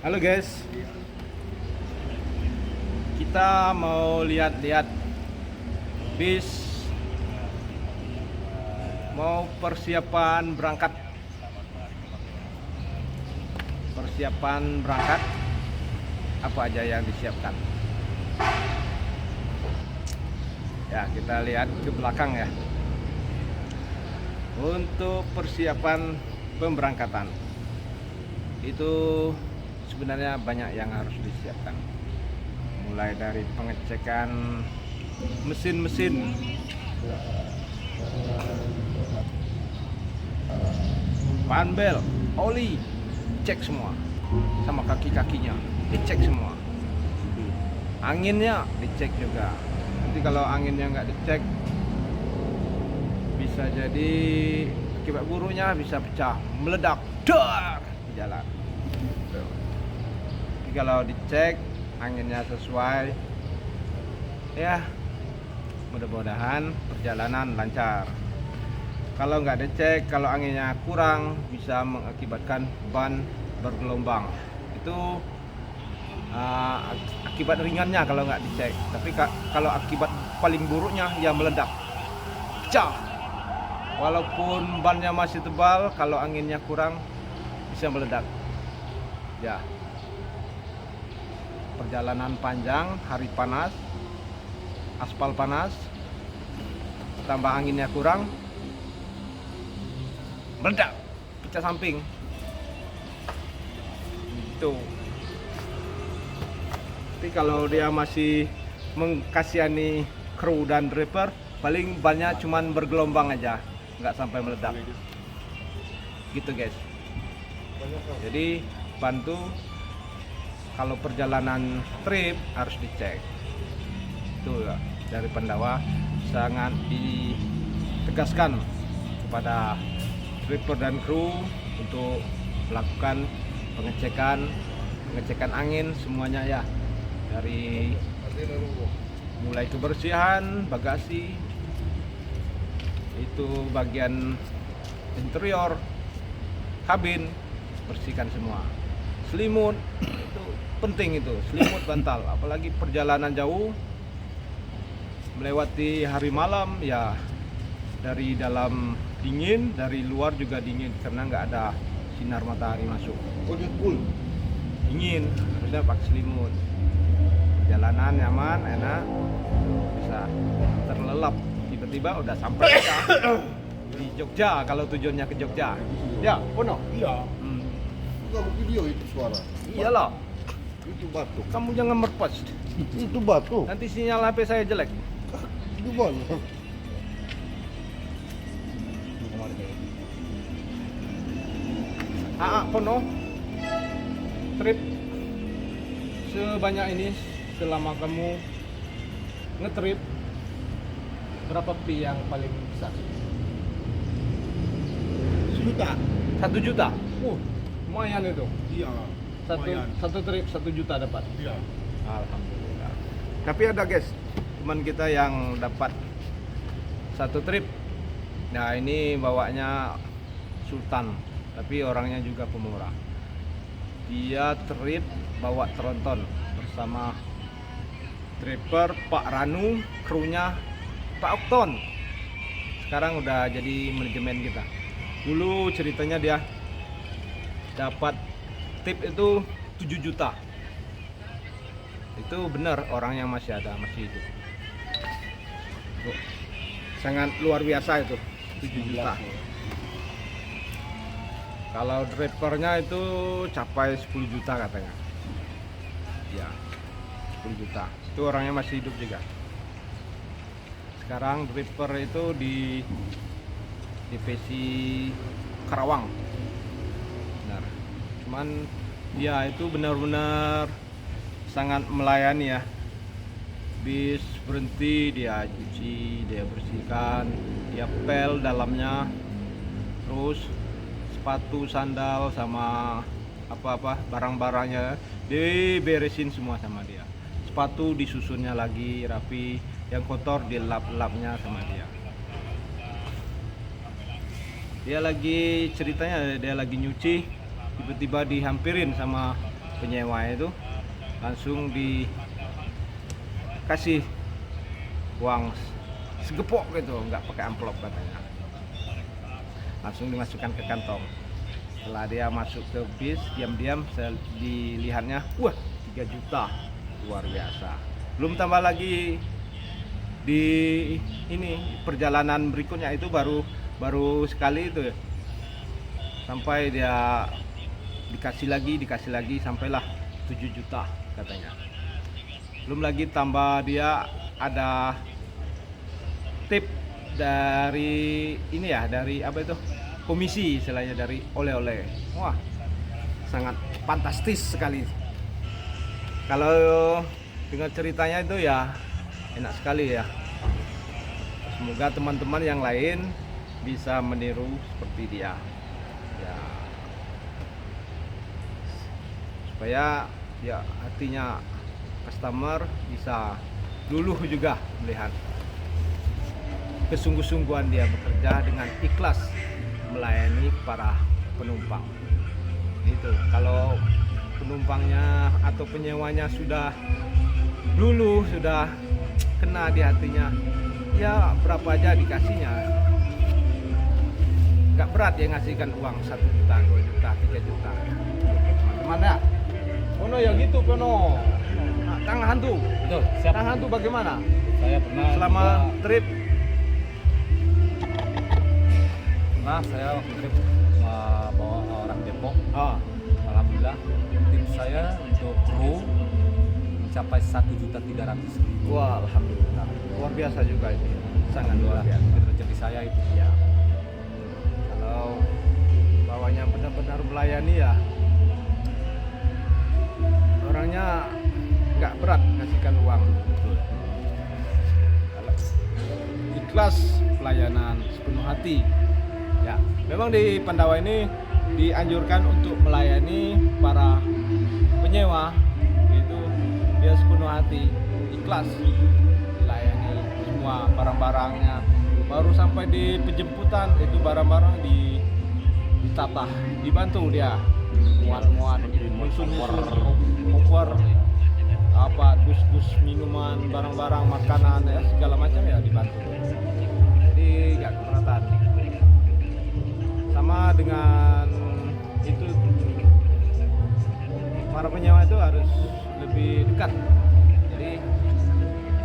Halo guys, kita mau lihat-lihat bis mau persiapan berangkat. Apa aja yang disiapkan? Ya, kita lihat ke belakang ya. Untuk persiapan pemberangkatan itu sebenarnya banyak yang harus disiapkan, mulai dari pengecekan mesin-mesin, panbel, oli, cek semua, sama kaki-kakinya dicek semua, anginnya dicek juga. Nanti kalau anginnya nggak dicek, bisa jadi akibat buruknya bisa pecah, meledak, dar di jalan. Jadi kalau dicek anginnya sesuai, ya mudah-mudahan perjalanan lancar. Kalau nggak dicek, kalau anginnya kurang, bisa mengakibatkan ban bergelombang. Itu akibat ringannya kalau nggak dicek. Tapi kalau akibat paling buruknya, ya meledak, pecah. Walaupun bannya masih tebal, kalau anginnya kurang bisa meledak. Ya, perjalanan panjang, hari panas, aspal panas, tambah anginnya kurang, meledak, pecah samping. Itu. Tapi kalau dia masih mengkasihani kru dan driver, paling banyak cuman bergelombang aja, nggak sampai meledak. Gitu guys. Jadi bantu kalau perjalanan trip harus dicek. Itu ya, dari Pandawa sangat ditegaskan kepada driver dan kru untuk melakukan pengecekan angin semuanya ya, dari mulai kebersihan bagasi, itu bagian interior kabin, bersihkan semua. Selimut itu penting, itu selimut bantal, apalagi perjalanan jauh melewati hari malam ya, dari dalam dingin, dari luar juga dingin karena nggak ada sinar matahari masuk. Dingin, harusnya pakai selimut. Perjalanan nyaman, enak, bisa terlelap. Tiba-tiba udah sampai kita di Jogja, kalau tujuannya ke Jogja. Ya, Pono? Iya. Kamu video itu suara. Iyalah, Itu batu. kamu jangan merpos. Itu batu. Nanti sinyal HP saya jelek. Itu mana? Pono, trip sebanyak ini selama kamu ngetrip, berapa pi yang paling besar? Sejuta. 1 juta. Lumayan itu. Iya. lumayan. Satu trip 1 juta dapat. Iya. Alhamdulillah. Tapi ada guys, teman kita yang dapat 1 trip. Nah, ini bawanya Sultan, tapi orangnya juga pemurah. Dia trip bawa tronton bersama driver Pak Ranu, krunya Pak Okton. Sekarang udah jadi manajemen kita. Dulu ceritanya dia dapat tip itu 7 juta. Itu benar, orang yang masih hidup. Tuh, sangat luar biasa itu, 7 juta. Kalau drivernya itu capai 10 juta katanya. Ya, 10 juta. Itu orangnya masih hidup juga. Sekarang driver itu di DPC Karawang. Benar. Cuman dia itu benar-benar sangat melayani ya. Bis berhenti, dia cuci, dia bersihkan, dia pel dalamnya. Terus sepatu, sandal, sama apa-apa barang-barangnya diberesin semua sama dia. Sepatu disusunnya lagi rapi, yang kotor dilap-lapnya sama dia. Dia lagi ceritanya, dia lagi nyuci, tiba-tiba dihampirin sama penyewa itu langsung dikasih uang segepok gitu, nggak pakai amplop katanya, langsung dimasukkan ke kantong. Setelah dia masuk ke bis, diam-diam dilihatnya, wah 3 juta, luar biasa. Belum tambah lagi di ini perjalanan berikutnya itu baru sekali itu ya. Sampai dia dikasih lagi sampailah 7 juta katanya. Belum lagi tambah dia ada tip dari ini ya, dari apa itu, komisi istilahnya, dari oleh-oleh. Wah, sangat fantastis sekali. Kalau dengar ceritanya itu ya enak sekali ya. Semoga teman-teman yang lain bisa meniru seperti dia ya, supaya ya hatinya customer bisa luluh juga melihat kesungguh-sungguhan dia bekerja dengan ikhlas melayani para penumpang. Itu kalau penumpangnya atau penyewanya sudah luluh, sudah kena di hatinya, ya berapa aja dikasihnya. Gak berat ya ngasihkan uang 1 juta, 2 juta, 3 juta. Teman-teman ya. Kono ya gitu kono. Nah, Kang Hantu. Betul, siap. Kang Hantu bagaimana? Saya pernah Selama trip saya waktu itu bawa orang Depok. oh, Alhamdulillah tim saya untuk kru mencapai 1.300.000. wah alhamdulillah. Luar biasa juga itu. Sangat luar Alhamdulillah, biasa. itu rezeki saya itu. Ya. Kalau bawahnya benar-benar melayani ya, orangnya nggak berat ngasihkan uang. Betul. Kalau ikhlas pelayanan sepenuh hati. Ya, memang di Pandawa ini dianjurkan untuk melayani para penyewa, itu dia sepenuh hati, ikhlas melayani semua barang-barangnya. Baru sampai di penjemputan itu barang-barang ditata, dibantu dia muat-muat, musun-musun, koper, apa dus-dus minuman, barang-barang makanan ya segala macam ya dibantu. Jadi nggak keberatan. Sama dengan itu, para penyewa itu harus lebih dekat.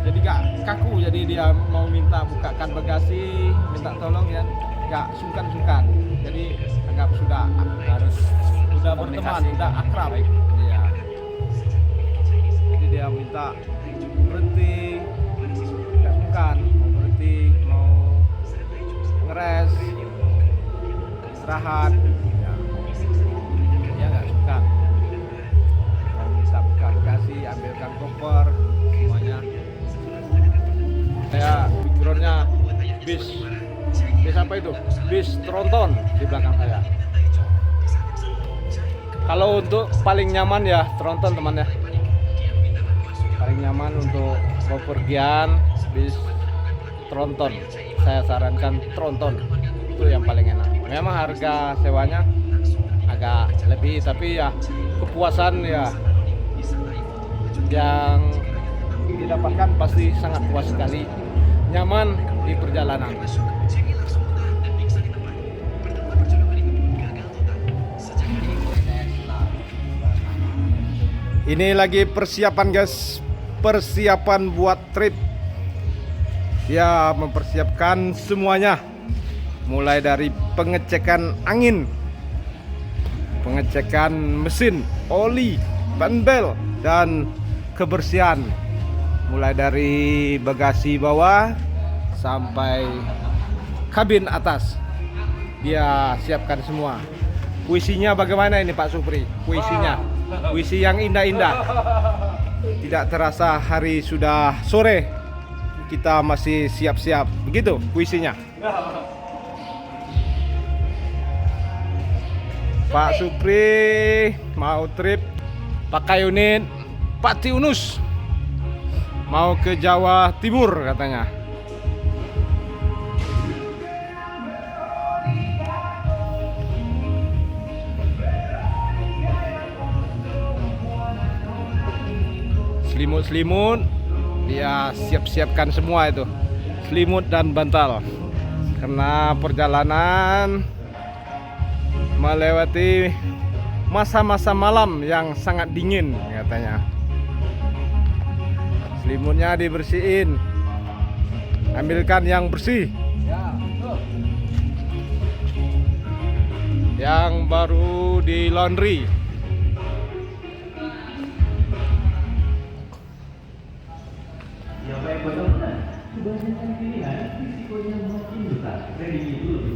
Jadi gak kaku, jadi dia mau minta bukakan bagasi, minta tolong ya gak sungkan-sungkan. Jadi anggap sudah berteman, Komunikasi. sudah akrab. Iya. Jadi dia minta berhenti, gak sungkan, mau berhenti, mau ngeres, istirahat, ya. Dia nggak suka. Mau minta buka bagasi, ambilkan koper, semuanya. Saya pikirannya bis apa itu? Bis tronton di belakang saya. Kalau untuk paling nyaman ya tronton teman ya. Paling nyaman untuk bepergian bis tronton. Saya sarankan tronton, itu yang paling enak. Memang harga sewanya agak lebih, tapi ya kepuasan ya yang didapatkan pasti sangat puas sekali, nyaman di perjalanan. Ini lagi persiapan guys, persiapan buat trip. Ya, mempersiapkan semuanya. Mulai dari pengecekan angin, pengecekan mesin, oli, ban bel, dan kebersihan. Mulai dari bagasi bawah sampai kabin atas, dia siapkan semua. Puisinya bagaimana ini Pak Supri? Puisi yang indah-indah. Tidak terasa hari sudah sore, kita masih siap-siap. Begitu puisinya. Pak Supri mau trip pakai unit Pak Tiunus, mau ke Jawa Timur katanya. selimut-selimut dia siap-siapkan semua itu, selimut dan bantal, karena perjalanan melewati masa-masa malam yang sangat dingin katanya. Selimutnya dibersihin, ambilkan yang bersih, yang baru di laundry. Siapa yang benar-benar kebanyakan pilihan risikonya makin besar. Kredit itu